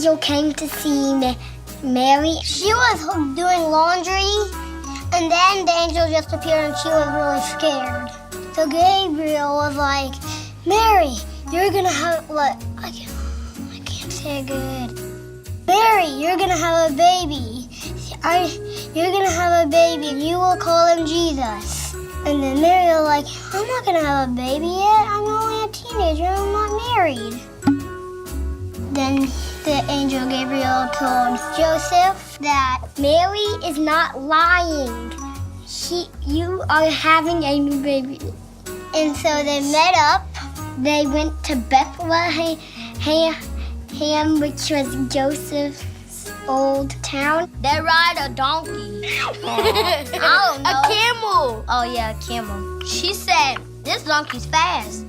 angel came to see Mary. She was doing laundry, and then the angel just appeared and she was really scared. So Gabriel was like, Mary, you're gonna have what? I can't say it good. Mary, you're gonna have a baby. You're gonna have a baby and you will call him Jesus. And then Mary was like, I'm not gonna have a baby yet. I'm only a teenager. I'm not married. Then the angel Gabriel told Joseph that Mary is not lying. You are having a new baby. And so they met up. They went to Bethlehem, which was Joseph's old town. They ride a donkey. I don't know. A camel. Oh yeah, a camel. She said, this donkey's fast.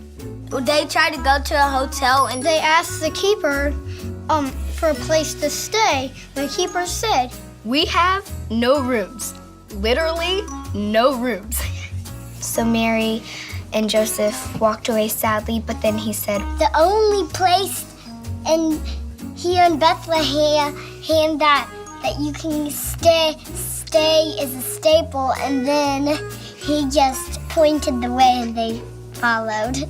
They tried to go to a hotel and They asked the keeper for a place to stay. The keeper said, We have no rooms. Literally, no rooms. So Mary and Joseph walked away sadly, but then he said, the only place here in Bethlehem that you can stay is a stable. And then he just pointed the way and they followed.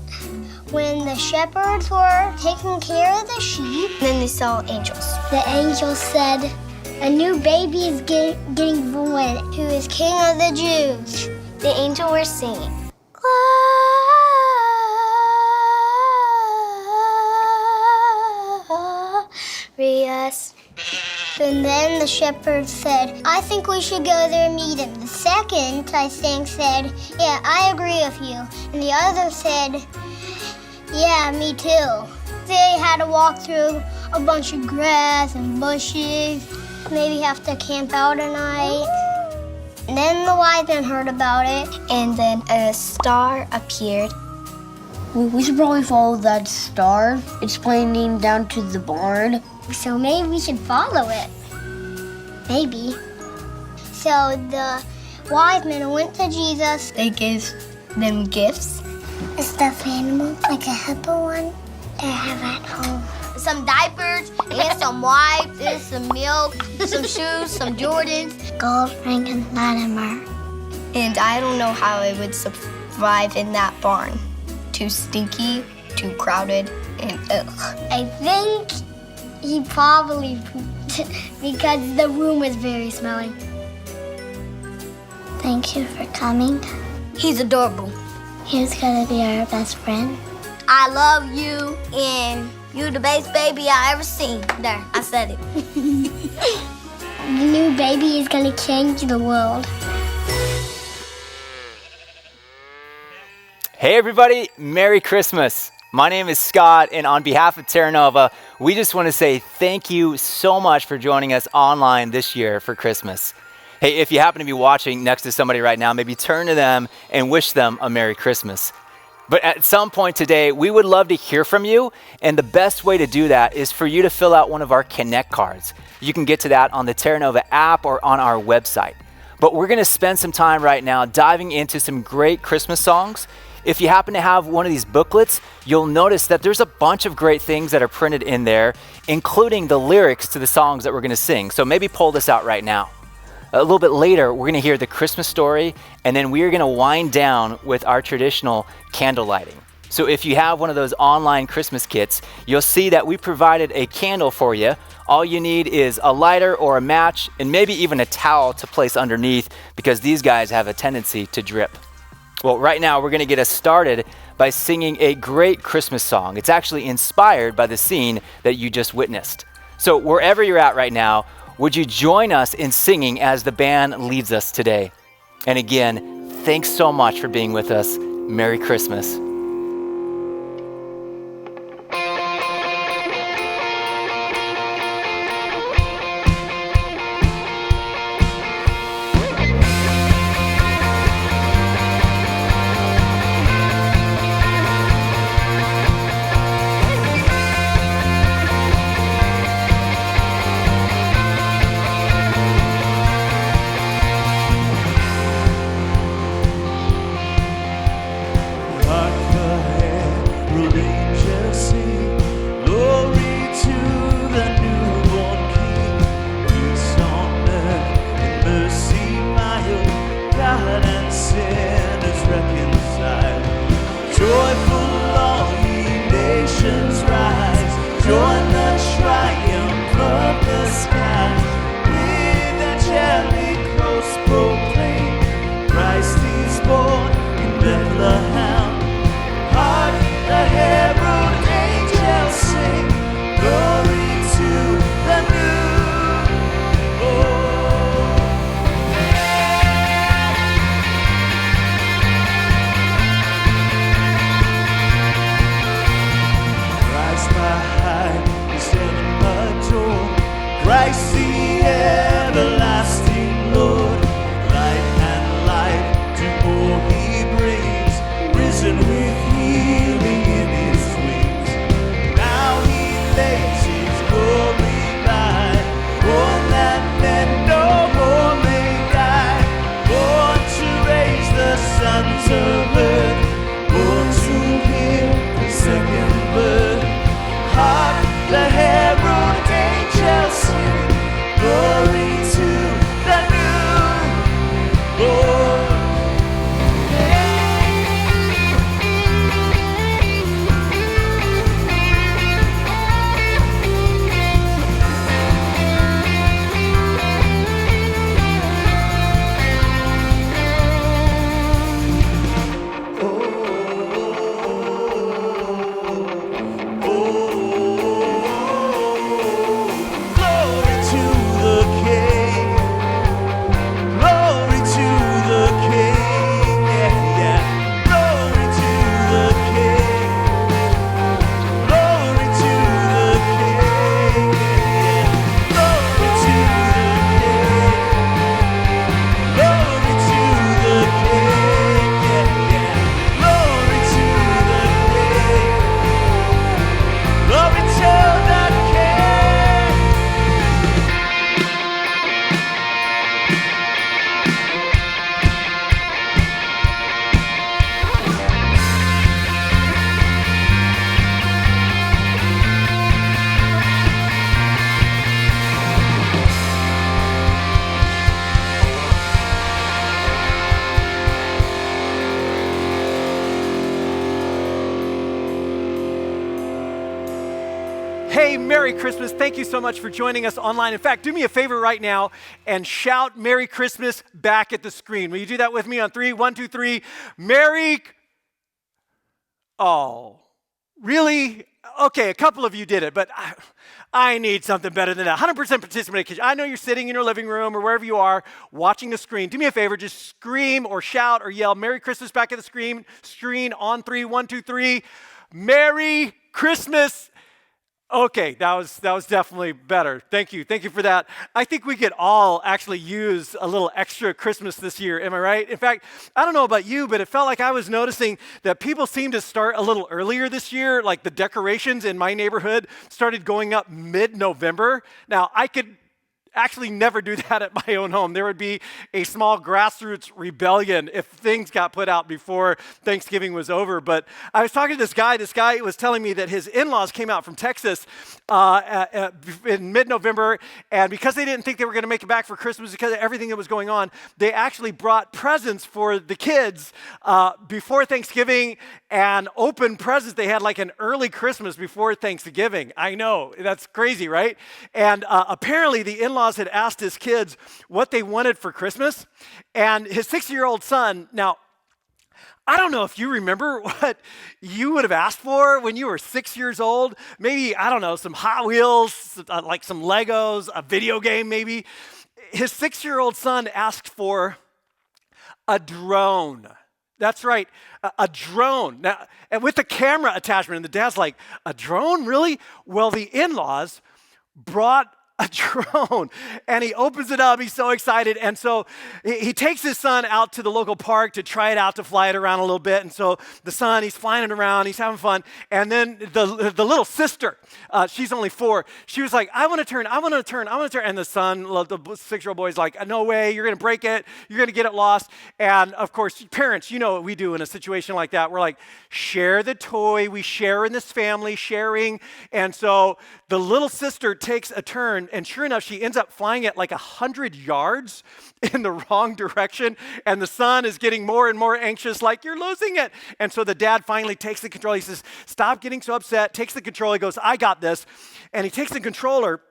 When the shepherds were taking care of the sheep, then they saw angels. the angel said, a new baby is getting born, who is King of the Jews. The angel were singing. Glorious. And then the shepherd said, I think we should go there and meet him. The second, I think, said, yeah, I agree with you. And the other said, yeah, me too. They had to walk through a bunch of grass and bushes, maybe have to camp out a night. And then the wise men heard about it. And then a star appeared. we should probably follow that star. It's pointing down to the barn. So maybe we should follow it. Maybe. So the wise men went to Jesus. They gave them gifts. A stuffed animal, like a hippo one, that I have at home. Some diapers, and some wipes, and some milk, some shoes, some Jordans. Gold ring and Latimer. And I don't know how it would survive in that barn. Too stinky, too crowded, and ugh. I think he probably pooped because the room was very smelly. Thank you for coming. He's adorable. He's gonna be our best friend. I love you, and you the best baby I ever seen. There, I said it. The new baby is gonna change the world. Hey everybody, Merry Christmas. My name is Scott, and on behalf of TerraNova, we just want to say thank you so much for joining us online this year for Christmas. Hey, if you happen to be watching next to somebody right now, maybe turn to them and wish them a Merry Christmas. But at some point today, we would love to hear from you, and the best way to do that is for you to fill out one of our Connect cards. You can get to that on the TerraNova app or on our website. But we're going to spend some time right now diving into some great Christmas songs. If you happen to have one of these booklets, you'll notice that there's a bunch of great things that are printed in there, including the lyrics to the songs that we're going to sing. So maybe pull this out right now. A little bit later, we're going to hear the Christmas story, and then we are going to wind down with our traditional candle lighting. So if you have one of those online Christmas kits, you'll see that we provided a candle for you. All you need is a lighter or a match, and maybe even a towel to place underneath, because these guys have a tendency to drip. Well, right now, we're going to get us started by singing a great Christmas song. It's actually inspired by the scene that you just witnessed. So wherever you're at right now, would you join us in singing as the band leads us today? And again, thanks so much for being with us. Merry Christmas. A Hey, Merry Christmas. Thank you so much for joining us online. In fact, do me a favor right now and shout Merry Christmas back at the screen. Will you do that with me on 3? 1, 2, 3. Merry. Oh, really? Okay, a couple of you did it, but I need something better than that. 100% participation. I know you're sitting in your living room or wherever you are watching the screen. Do me a favor, just scream or shout or yell Merry Christmas back at the screen on 3. 1, 2, 3. Merry Christmas. Okay, that was definitely better. Thank you for that. I think we could all actually use a little extra Christmas this year, am I right? In fact, I don't know about you, but it felt like I was noticing that people seem to start a little earlier this year, like the decorations in my neighborhood started going up mid-November. Now, I could actually never do that at my own home. There would be a small grassroots rebellion if things got put out before Thanksgiving was over. But I was talking to this guy. This guy was telling me that his in-laws came out from Texas in mid-November, and because they didn't think they were going to make it back for Christmas because of everything that was going on, they actually brought presents for the kids before Thanksgiving and opened presents. They had like an early Christmas before Thanksgiving. I know, that's crazy, right? And apparently the in-laws had asked his kids what they wanted for Christmas, and his 6-year-old son, now, I don't know if you remember what you would have asked for when you were 6 years old. Maybe, I don't know, some Hot Wheels, like some Legos, a video game maybe. His 6-year-old son asked for a drone. That's right, a drone. Now, and with a camera attachment, and the dad's like, a drone, really? Well, the in-laws brought a drone, and he opens it up. He's so excited, and so he takes his son out to the local park to try it out, to fly it around a little bit. And so the son, he's flying it around, he's having fun, and then the little sister, she's only 4. She was like, I want to turn, and the son, the 6-year-old boy's like, no way, you're going to break it, you're going to get it lost. And of course, parents, you know what we do in a situation like that. We're like, share the toy. We share in this family, sharing. And so the little sister takes a turn, and sure enough, she ends up flying it like 100 yards in the wrong direction, and the son is getting more and more anxious, like, you're losing it. And so the dad finally takes the control. He says, stop getting so upset, takes the control. He goes, I got this. And he takes the controller,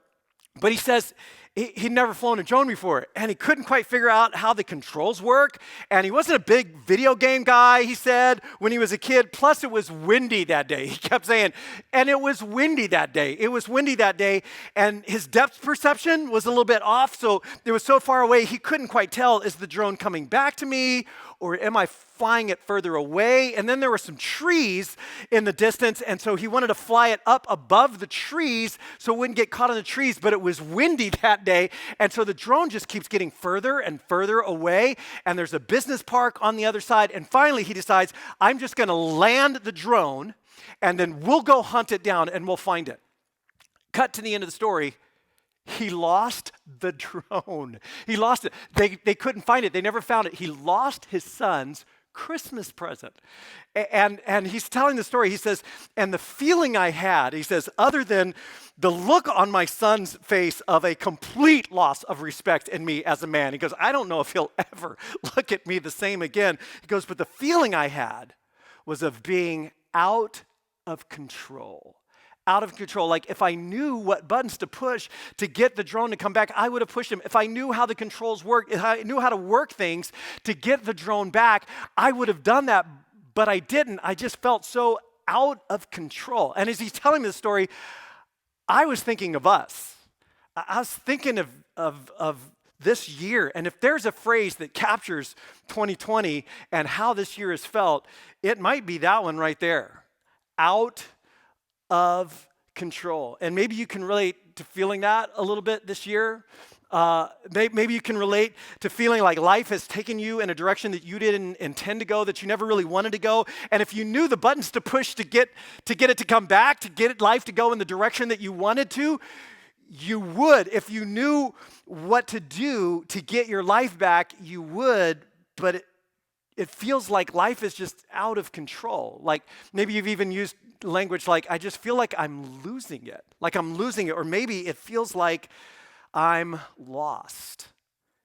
but he says, he'd never flown a drone before, and he couldn't quite figure out how the controls work, and he wasn't a big video game guy, he said, when he was a kid. Plus, it was windy that day. He kept saying, and it was windy that day. It was windy that day, and his depth perception was a little bit off, so it was so far away, he couldn't quite tell, is the drone coming back to me, or am I flying it further away? And then there were some trees in the distance, and so he wanted to fly it up above the trees so it wouldn't get caught in the trees, but it was windy that day, and so the drone just keeps getting further and further away, and there's a business park on the other side, and finally he decides, I'm just going to land the drone, and then we'll go hunt it down, and we'll find it. Cut to the end of the story. He lost the drone. He lost it. They couldn't find it. They never found it. He lost his son's Christmas present. And he's telling the story. He says, and the feeling I had, he says, other than the look on my son's face of a complete loss of respect in me as a man, he goes, I don't know if he'll ever look at me the same again. He goes, but the feeling I had was of being out of control. Out of control. Like if I knew what buttons to push to get the drone to come back, I would have pushed him. If I knew how the controls work, if I knew how to work things to get the drone back, I would have done that, but I didn't. I just felt so out of control. And as he's telling me the story, I was thinking of us. I was thinking of this year. And if there's a phrase that captures 2020 and how this year has felt, it might be that one right there. Out of control. And maybe you can relate to feeling that a little bit this year. Maybe you can relate to feeling like life has taken you in a direction that you didn't intend to go, that you never really wanted to go. And if you knew the buttons to push to get it to come back, to get life to go in the direction that you wanted to, you would. If you knew what to do to get your life back, you would, but it feels like life is just out of control. Like maybe you've even used language like, I just feel like I'm losing it. Or maybe it feels like I'm lost.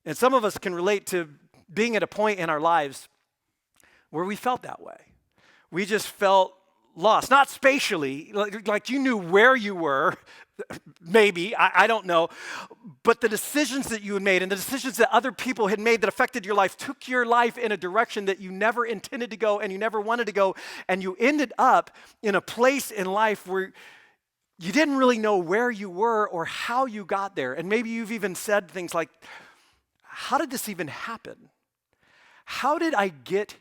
And some of us can relate to being at a point in our lives where we felt that way. We just felt lost, not spatially, like you knew where you were, maybe, I don't know, but the decisions that you had made and the decisions that other people had made that affected your life took your life in a direction that you never intended to go and you never wanted to go, and you ended up in a place in life where you didn't really know where you were or how you got there. And maybe you've even said things like, how did this even happen? How did I get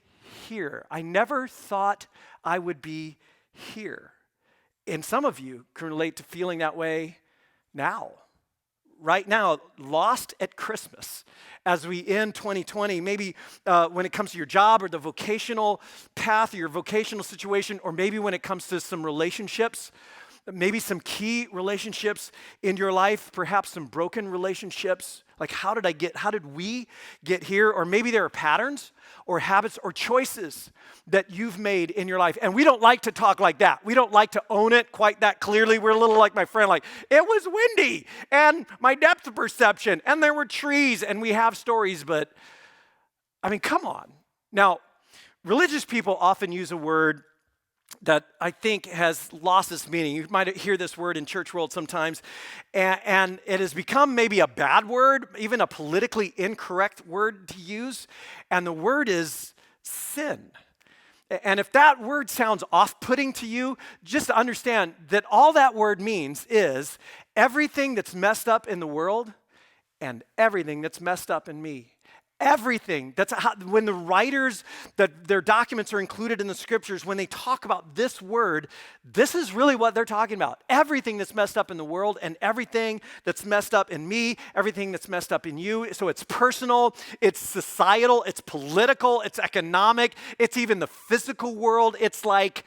here? I never thought I would be here. And some of you can relate to feeling that way now. Right now, lost at Christmas. As we end 2020, maybe when it comes to your job or the vocational path or your vocational situation, or maybe when it comes to some relationships, maybe some key relationships in your life, perhaps some broken relationships. Like, how did we get here? Or maybe there are patterns or habits or choices that you've made in your life. And we don't like to talk like that. We don't like to own it quite that clearly. We're a little like my friend, like, it was windy and my depth of perception and there were trees and we have stories, but I mean, come on. Now, religious people often use a word that I think has lost its meaning. You might hear this word in church world sometimes, and it has become maybe a bad word, even a politically incorrect word to use, and the word is sin. And if that word sounds off-putting to you, just understand that all that word means is everything that's messed up in the world and everything that's messed up in me. Everything. That's how, when the writers, that their documents are included in the scriptures, when they talk about this word, this is really what they're talking about. Everything that's messed up in the world and everything that's messed up in me, everything that's messed up in you. So it's personal, it's societal, it's political, it's economic, it's even the physical world. It's like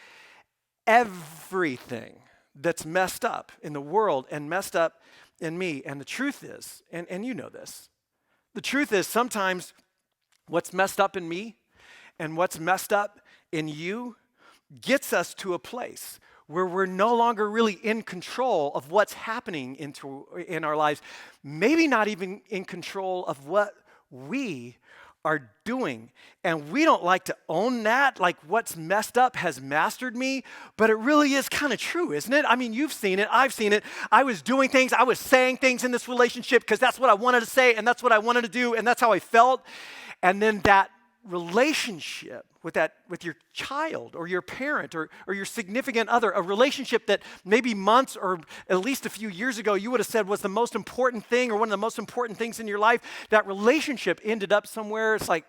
everything that's messed up in the world and messed up in me. And the truth is, and you know this, the truth is sometimes what's messed up in me and what's messed up in you gets us to a place where we're no longer really in control of what's happening in our lives, maybe not even in control of what we are doing. And we don't like to own that, like what's messed up has mastered me, but it really is kind of true, isn't it? I mean, you've seen it, I've seen it. I was doing things, I was saying things in this relationship because that's what I wanted to say and that's what I wanted to do and that's how I felt. And then that relationship with your child or your parent or your significant other, a relationship that maybe months or at least a few years ago you would have said was the most important thing or one of the most important things in your life, that relationship ended up somewhere. It's like,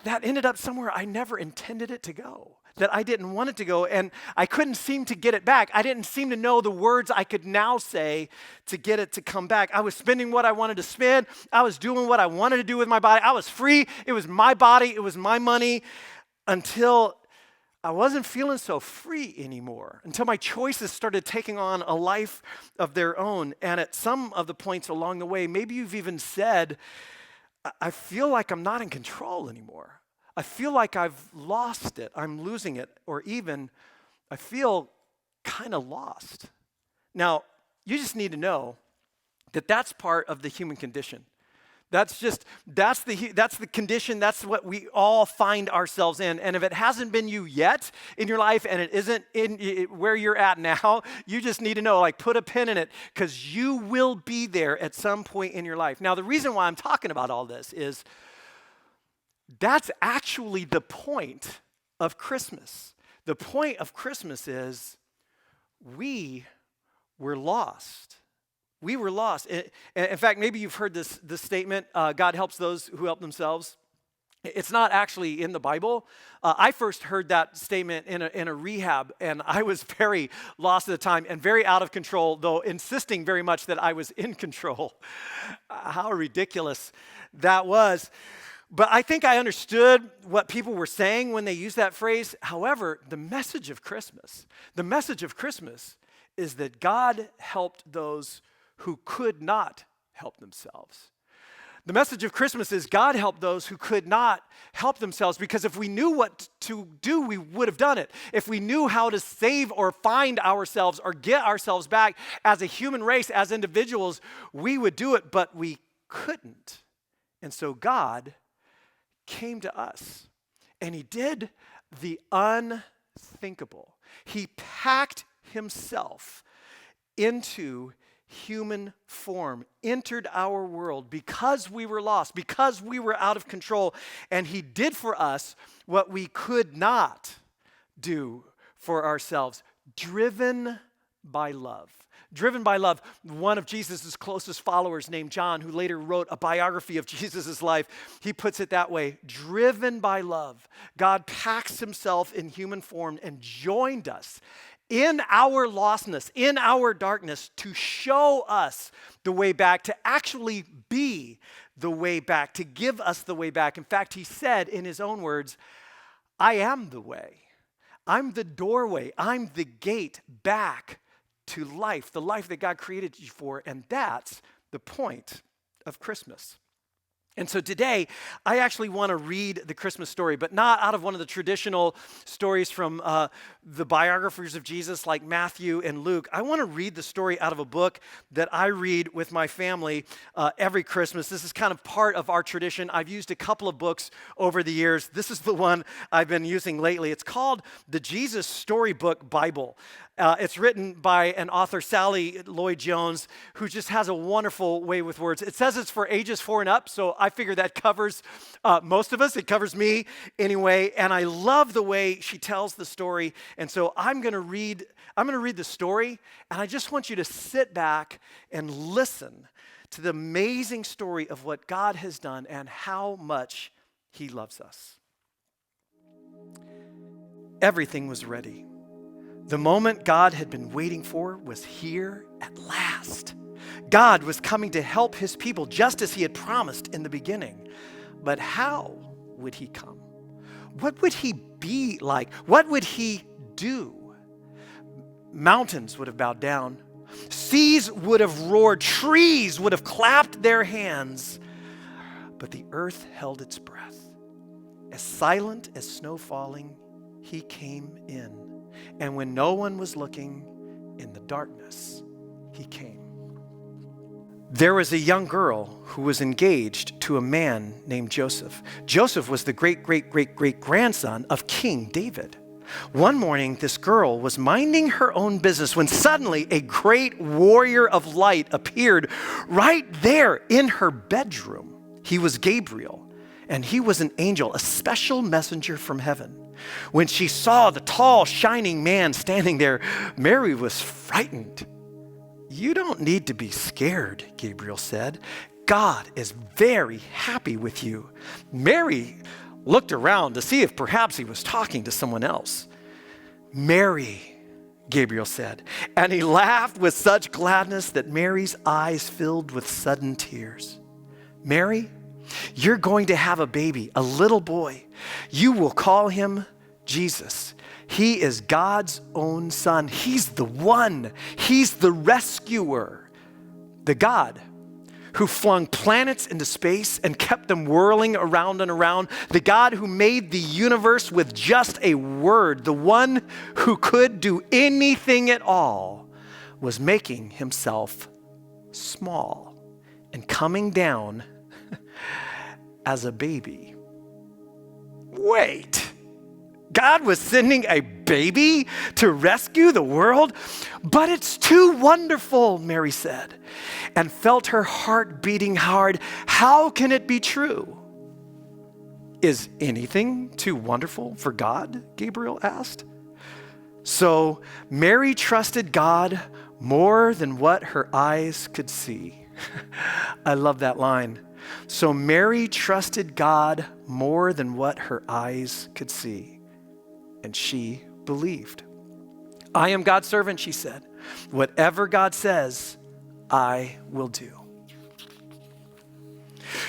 that ended up somewhere I never intended it to go, that I didn't want it to go, and I couldn't seem to get it back. I didn't seem to know the words I could now say to get it to come back. I was spending what I wanted to spend. I was doing what I wanted to do with my body. I was free. It was my body. It was my money, until I wasn't feeling so free anymore, until my choices started taking on a life of their own. And at some of the points along the way, maybe you've even said, I feel like I'm not in control anymore. I feel like I've lost it. I'm losing it. Or even, I feel kind of lost. Now, you just need to know that that's part of the human condition. That's the condition, that's what we all find ourselves in. And if it hasn't been you yet in your life and it isn't where you're at now, you just need to know, like, put a pin in it, because you will be there at some point in your life. Now, the reason why I'm talking about all this is that's actually the point of Christmas. The point of Christmas is we were lost. We were lost. In fact, maybe you've heard this statement, God helps those who help themselves. It's not actually in the Bible. I first heard that statement in a rehab, and I was very lost at the time and very out of control, though insisting very much that I was in control. How ridiculous that was. But I think I understood what people were saying when they used that phrase. However, the message of Christmas is that God helped those who could not help themselves. The message of Christmas is God helped those who could not help themselves, because if we knew what to do, we would have done it. If we knew how to save or find ourselves or get ourselves back as a human race, as individuals, we would do it, but we couldn't. And so God came to us, and he did the unthinkable. He packed himself into human form, entered our world because we were lost, because we were out of control, and he did for us what we could not do for ourselves, driven by love. Driven by love. One of Jesus' closest followers named John, who later wrote a biography of Jesus' life, he puts it that way: driven by love, God packs himself in human form and joined us in our lostness, in our darkness, to show us the way back, to actually be the way back, to give us the way back. In fact, he said in his own words, I am the way. I'm the doorway. I'm the gate back to life, the life that God created you for. And that's the point of Christmas. And so today, I actually want to read the Christmas story, but not out of one of the traditional stories from the biographers of Jesus like Matthew and Luke. I want to read the story out of a book that I read with my family every Christmas. This is kind of part of our tradition. I've used a couple of books over the years. This is the one I've been using lately. It's called the Jesus Storybook Bible. It's written by an author, Sally Lloyd-Jones, who just has a wonderful way with words. It says it's for ages 4 and up, so I figure that covers most of us. It covers me anyway, and I love the way she tells the story. And so I'm going to read the story, and I just want you to sit back and listen to the amazing story of what God has done and how much he loves us. Everything was ready. The moment God had been waiting for was here at last. God was coming to help his people just as he had promised in the beginning. But how would he come? What would he be like? What would he do? Mountains would have bowed down. Seas would have roared. Trees would have clapped their hands. But the earth held its breath. As silent as snow falling, he came in. And when no one was looking, in the darkness, he came. There was a young girl who was engaged to a man named Joseph. Joseph was the great-great-great-great-grandson of King David. One morning, this girl was minding her own business when suddenly a great warrior of light appeared right there in her bedroom. He was Gabriel, and he was an angel, a special messenger from heaven. When she saw the tall, shining man standing there, Mary was frightened. You don't need to be scared, Gabriel said. God is very happy with you. Mary looked around to see if perhaps he was talking to someone else. Mary, Gabriel said, and he laughed with such gladness that Mary's eyes filled with sudden tears. Mary, you're going to have a baby, a little boy. You will call him Jesus. He is God's own son. He's the one. He's the rescuer. The God who flung planets into space and kept them whirling around and around. The God who made the universe with just a word. The one who could do anything at all was making himself small and coming down as a baby. Wait, God was sending a baby to rescue the world? But it's too wonderful, Mary said, and felt her heart beating hard. How can it be true? Is anything too wonderful for God? Gabriel asked. So Mary trusted God more than what her eyes could see. I love that line. So Mary trusted God more than what her eyes could see, and she believed. I am God's servant, she said. Whatever God says, I will do.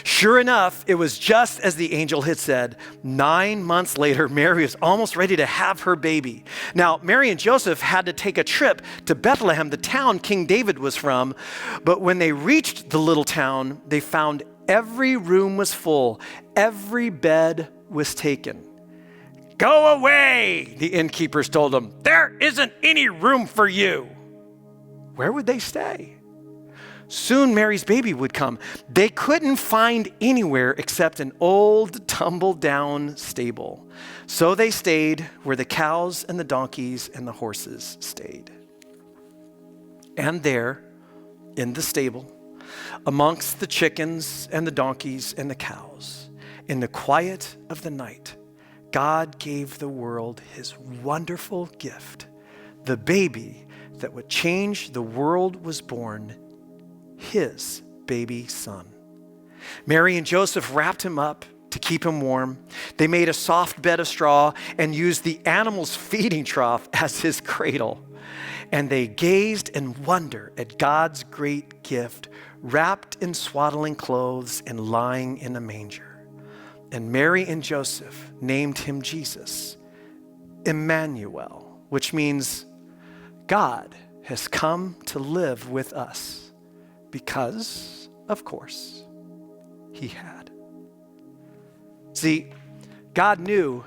Sure enough, it was just as the angel had said. 9 months later, Mary was almost ready to have her baby. Now, Mary and Joseph had to take a trip to Bethlehem, the town King David was from. But when they reached the little town, they found every room was full. Every bed was taken. Go away, the innkeepers told them. There isn't any room for you. Where would they stay? Soon Mary's baby would come. They couldn't find anywhere except an old, tumble-down stable. So they stayed where the cows and the donkeys and the horses stayed. And there, in the stable, amongst the chickens and the donkeys and the cows, in the quiet of the night, God gave the world his wonderful gift. The baby that would change the world was born, his baby son. Mary and Joseph wrapped him up to keep him warm. They made a soft bed of straw and used the animal's feeding trough as his cradle. And they gazed in wonder at God's great gift, wrapped in swaddling clothes and lying in a manger. And Mary and Joseph named him Jesus, Emmanuel, which means God has come to live with us. Because, of course, he had. See, God knew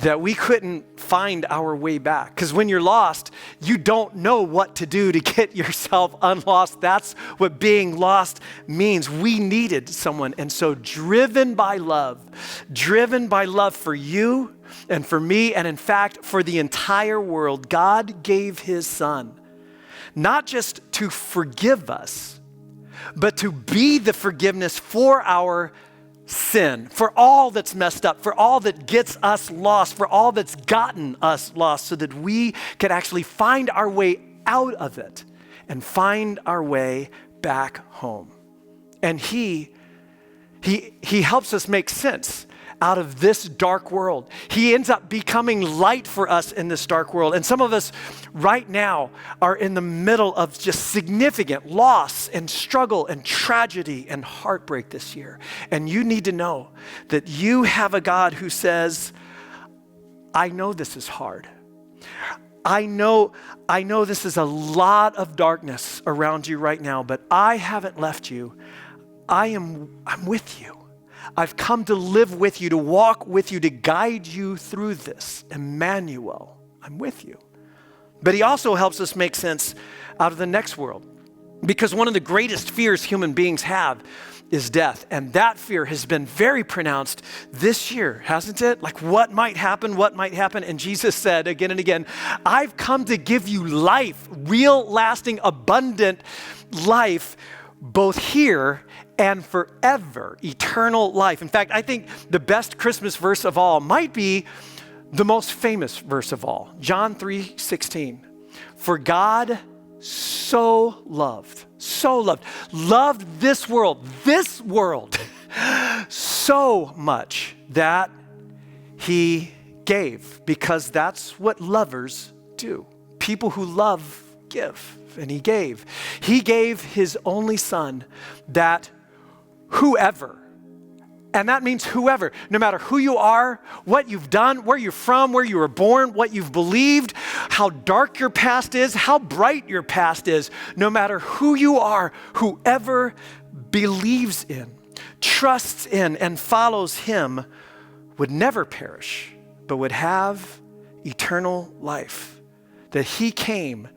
that we couldn't find our way back. Because when you're lost, you don't know what to do to get yourself unlost. That's what being lost means. We needed someone. And so driven by love for you and for me, and in fact, for the entire world, God gave his son, not just to forgive us, but to be the forgiveness for our sin, for all that's messed up, for all that gets us lost, for all that's gotten us lost, so that we can actually find our way out of it and find our way back home. And he helps us make sense out of this dark world. He ends up becoming light for us in this dark world. And some of us right now are in the middle of just significant loss and struggle and tragedy and heartbreak this year. And you need to know that you have a God who says, I know this is hard. I know this is a lot of darkness around you right now, but I haven't left you. I'm with you. I've come to live with you, to walk with you, to guide you through this. Emmanuel, I'm with you. But he also helps us make sense out of the next world. Because one of the greatest fears human beings have is death. And that fear has been very pronounced this year, hasn't it? Like what might happen? And Jesus said again and again, I've come to give you life, real, lasting, abundant life, both here and forever, eternal life. In fact, I think the best Christmas verse of all might be the most famous verse of all, John 3:16. For God so loved this world so much that he gave, because that's what lovers do. People who love give, and he gave. He gave his only son that whoever, and that means whoever, no matter who you are, what you've done, where you're from, where you were born, what you've believed, how dark your past is, how bright your past is, no matter who you are, whoever believes in, trusts in, and follows him would never perish, but would have eternal life. That he came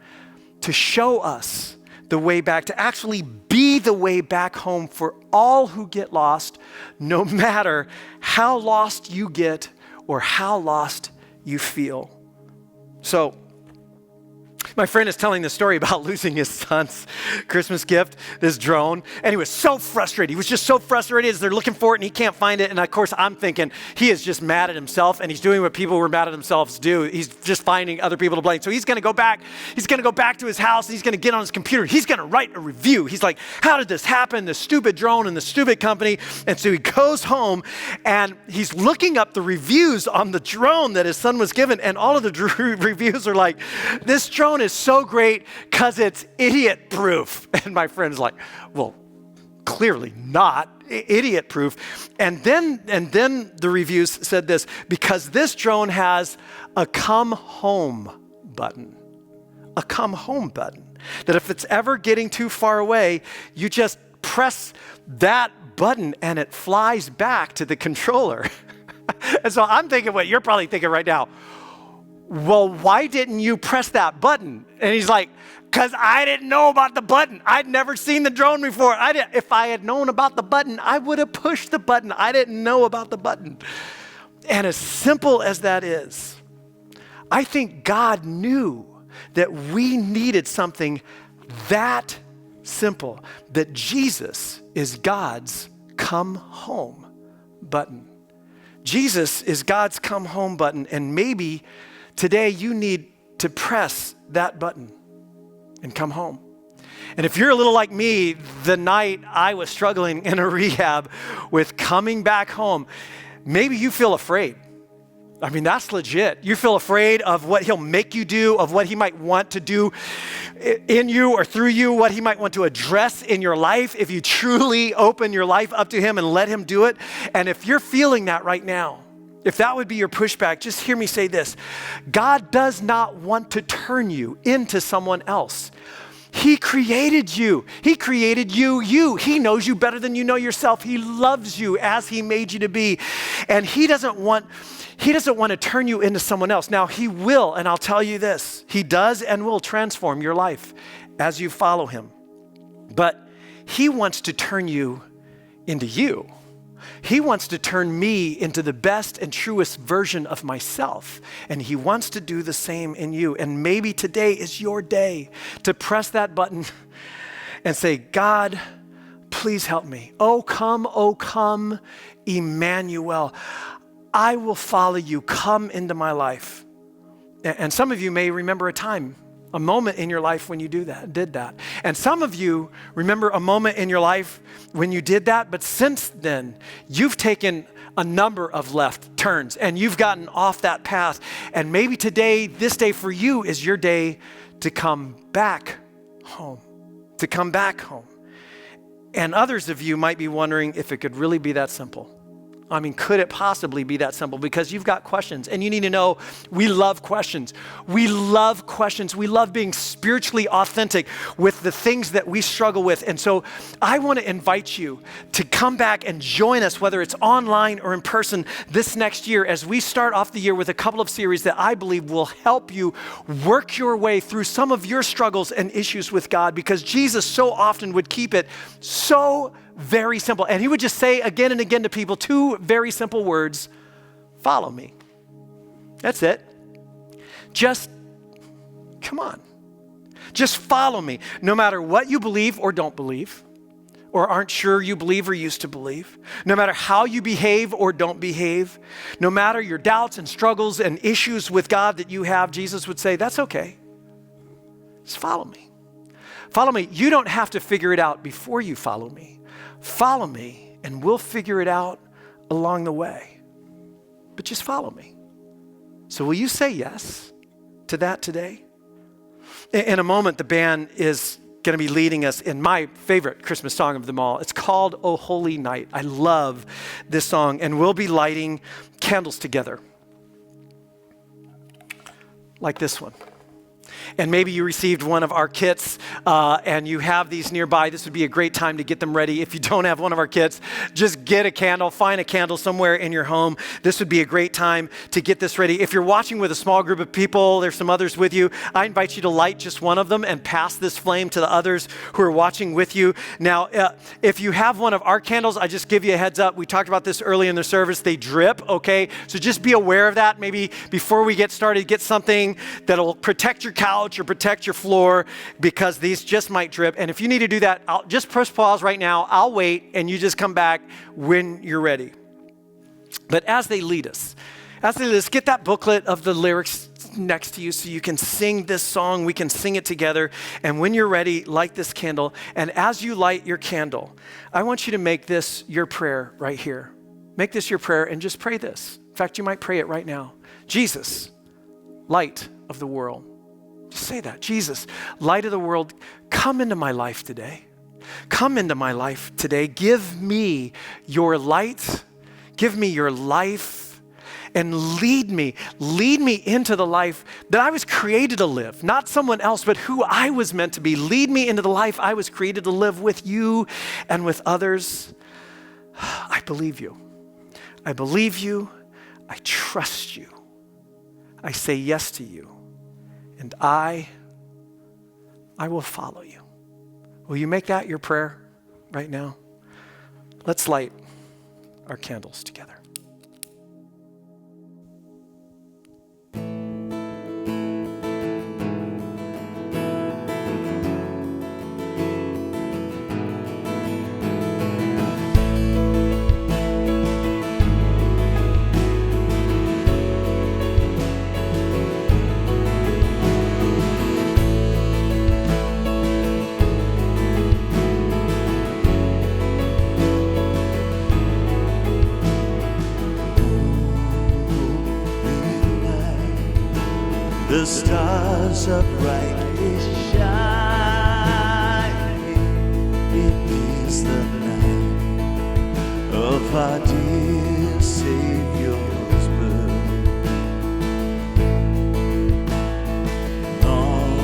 to show us the way back, to actually be the way back home for all who get lost, no matter how lost you get or how lost you feel. So, my friend is telling the story about losing his son's Christmas gift, this drone, and he was so frustrated. He was just so frustrated as they're looking for it and he can't find it. And of course, I'm thinking he is just mad at himself, and he's doing what people who are mad at themselves do. He's just finding other people to blame. So he's going to go back. He's going to go back to his house, and he's going to get on his computer. He's going to write a review. He's like, how did this happen? The stupid drone and the stupid company. And so he goes home and he's looking up the reviews on the drone that his son was given. And all of the reviews are like, this drone is so great because it's idiot proof. And my friend's like, well, clearly not idiot proof. And then the reviews said this, because this drone has a come home button. A come home button. That if it's ever getting too far away, you just press that button and it flies back to the controller. And so I'm thinking what you're probably thinking right now. Well, why didn't you press that button? And he's like, because I didn't know about the button. I'd never seen the drone before. If I had known about the button, I would have pushed the button. I didn't know about the button. And as simple as that is, I think God knew that we needed something that simple, that Jesus is God's come home button. Jesus is God's come home button, and maybe today you need to press that button and come home. And if you're a little like me, the night I was struggling in a rehab with coming back home, maybe you feel afraid. I mean, that's legit. You feel afraid of what he'll make you do, of what he might want to do in you or through you, what he might want to address in your life if you truly open your life up to him and let him do it. And if you're feeling that right now, if that would be your pushback, just hear me say this. God does not want to turn you into someone else. He created you. He created you. He knows you better than you know yourself. He loves you as he made you to be. And he doesn't want to turn you into someone else. Now, he will, and I'll tell you this, he does and will transform your life as you follow him. But he wants to turn you into you. He wants to turn me into the best and truest version of myself. And he wants to do the same in you. And maybe today is your day to press that button and say, God, please help me. Oh, come, Emmanuel. I will follow you. Come into my life. And some of you may remember a moment in your life when you did that. And some of you remember a moment in your life when you did that, but since then, you've taken a number of left turns and you've gotten off that path. And maybe today, this day for you is your day to come back home, And others of you might be wondering if it could really be that simple. I mean, could it possibly be that simple? Because you've got questions, and you need to know we love questions. We love questions. We love being spiritually authentic with the things that we struggle with. And so I want to invite you to come back and join us, whether it's online or in person, this next year as we start off the year with a couple of series that I believe will help you work your way through some of your struggles and issues with God, because Jesus so often would keep it so very simple. And he would just say again and again to people two very simple words: follow me. That's it. Just come on. Just follow me. No matter what you believe or don't believe, or aren't sure you believe or used to believe, no matter how you behave or don't behave, no matter your doubts and struggles and issues with God that you have, Jesus would say, that's okay. Just follow me. Follow me. You don't have to figure it out before you follow me. Follow me, and we'll figure it out along the way. But just follow me. So will you say yes to that today? In a moment, the band is going to be leading us in my favorite Christmas song of them all. It's called "O Holy Night." I love this song, and we'll be lighting candles together, like this one. And maybe you received one of our kits and you have these nearby. This would be a great time to get them ready. If you don't have one of our kits, just get a candle, find a candle somewhere in your home. This would be a great time to get this ready. If you're watching with a small group of people, there's some others with you, I invite you to light just one of them and pass this flame to the others who are watching with you. Now, if you have one of our candles, I just give you a heads up. We talked about this early in the service. They drip, okay? So just be aware of that. Maybe before we get started, get something that'll protect your couch or protect your floor, because these just might drip. And if you need to do that, I'll just press pause right now. I'll wait, and you just come back when you're ready. But as they lead us, get that booklet of the lyrics next to you so you can sing this song. We can sing it together. And when you're ready, light this candle. And as you light your candle, I want you to make this your prayer right here. Make this your prayer and just pray this. In fact, you might pray it right now. Jesus, light of the world. Just say that. Jesus, light of the world, come into my life today. Come into my life today. Give me your light. Give me your life and lead me into the life that I was created to live. Not someone else, but who I was meant to be. Lead me into the life I was created to live with you and with others. I believe you. I believe you. I trust you. I say yes to you. And I I will follow you. Will you make that your prayer right now? Let's light our candles together. The stars are brightly shining. It is the night of our dear Savior's birth. Long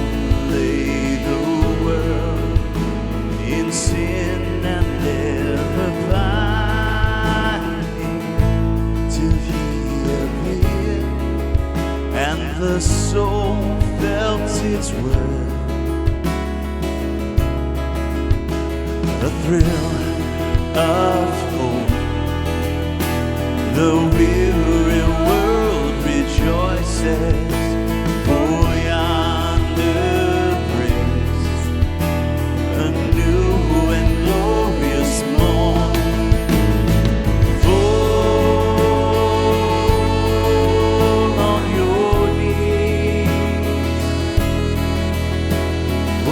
lay the world in sin and never finding, till He appeared and the soul felt its worth. A thrill of hope, the weary world rejoices. For yonder breaks a new and glorious morn.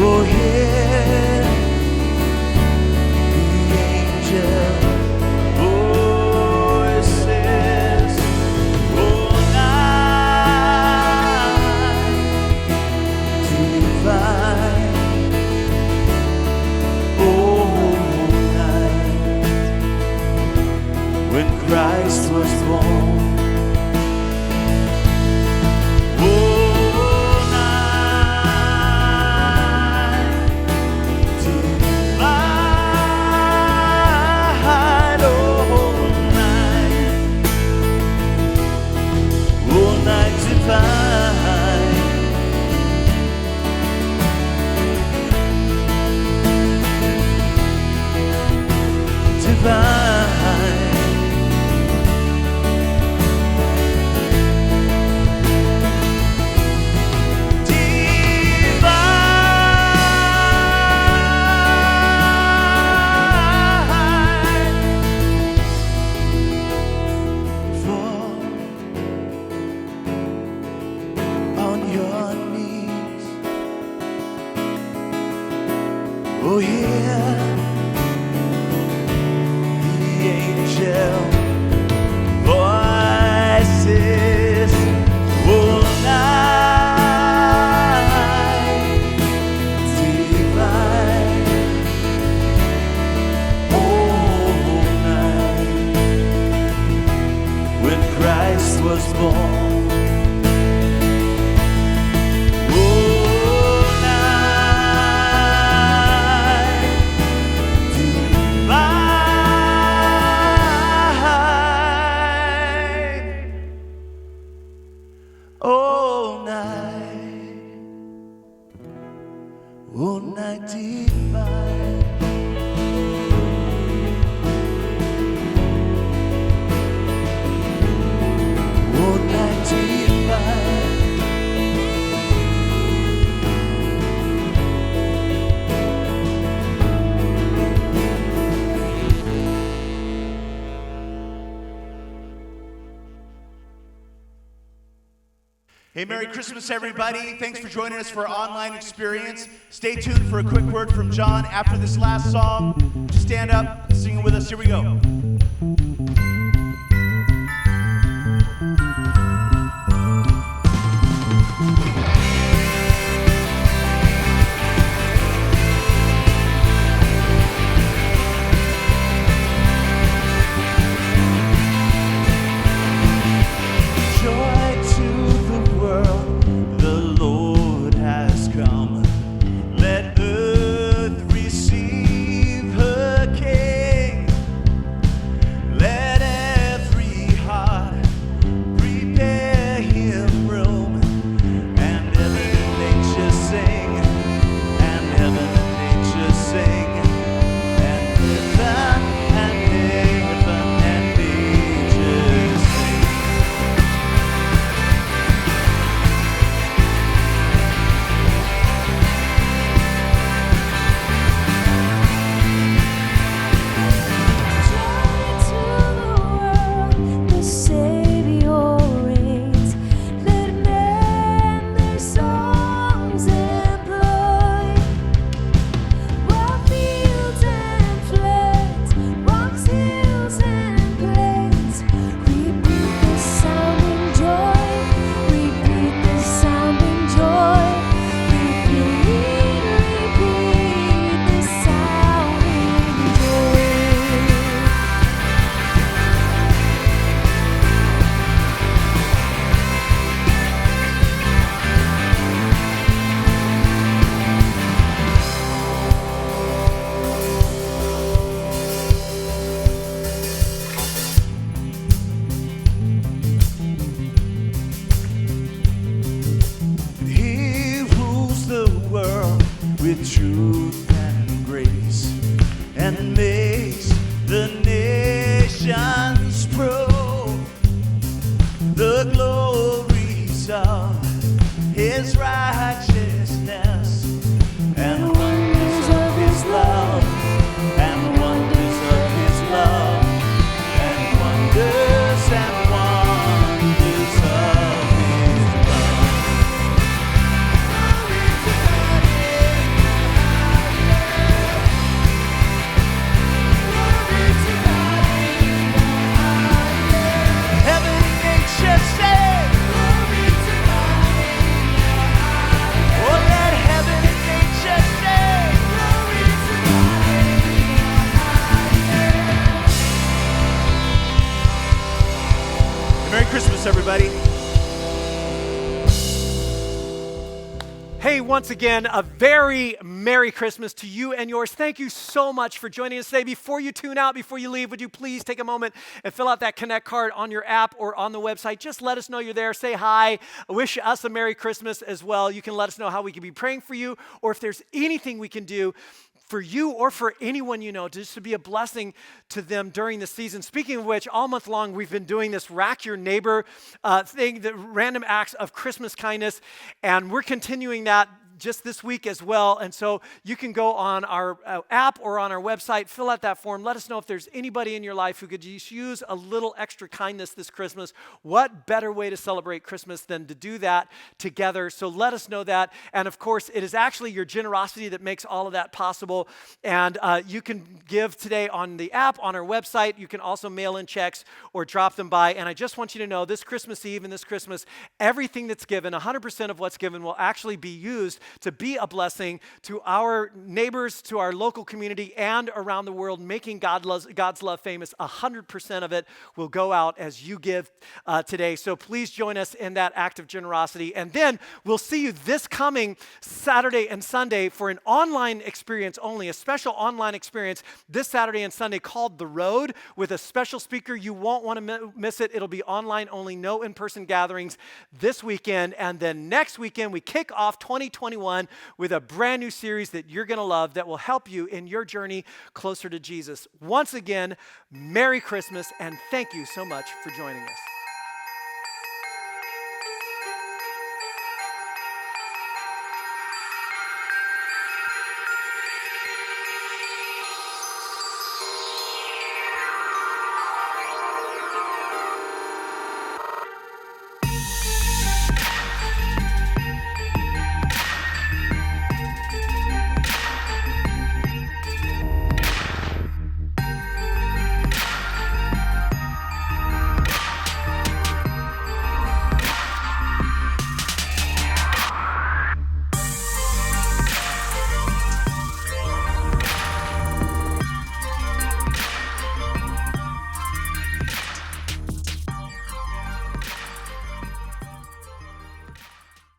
Oh, hear the angel voices. Oh, night divine. Oh, night when Christ was born. Oh, hear the angel voices. Oh, night divine. Oh, night when Christ was born. Oh, night divine. Oh, night divine. Hey, Merry Christmas, everybody. Thanks for joining us for our online experience. Stay tuned for a quick word from John after this last song. Just stand up, sing it with us. Here we go. with truth and grace, and makes the nations prove the glories of his righteousness and wonders of his love, and wonders of his love, and wonders of his love. Heaven and nature say, oh, let heaven and nature say, Merry Christmas, everybody. Hey, once again, a very Merry Christmas to you and yours. Thank you so much for joining us today. Before you tune out, before you leave, would you please take a moment and fill out that Connect card on your app or on the website? Just let us know you're there. Say hi. Wish us a Merry Christmas as well. You can let us know how we can be praying for you, or if there's anything we can do for you or for anyone you know, just to be a blessing to them during the season. Speaking of which, all month long we've been doing this Rack Your Neighbor thing, the random acts of Christmas kindness, and we're continuing that just this week as well. And so you can go on our app or on our website, fill out that form. Let us know if there's anybody in your life who could just use a little extra kindness this Christmas. What better way to celebrate Christmas than to do that together? So let us know that. And of course, it is actually your generosity that makes all of that possible. And you can give today on the app, on our website. You can also mail in checks or drop them by. And I just want you to know this Christmas Eve and this Christmas, everything that's given, 100% of what's given will actually be used to be a blessing to our neighbors, to our local community, and around the world, making God's love famous. 100% of it will go out as you give today. So please join us in that act of generosity. And then we'll see you this coming Saturday and Sunday for an online experience only, a special online experience this Saturday and Sunday called The Road with a special speaker. You won't want to miss it. It'll be online only, no in-person gatherings this weekend. And then next weekend, we kick off 2021 with a brand new series that you're going to love that will help you in your journey closer to Jesus. Once again, Merry Christmas, and thank you so much for joining us.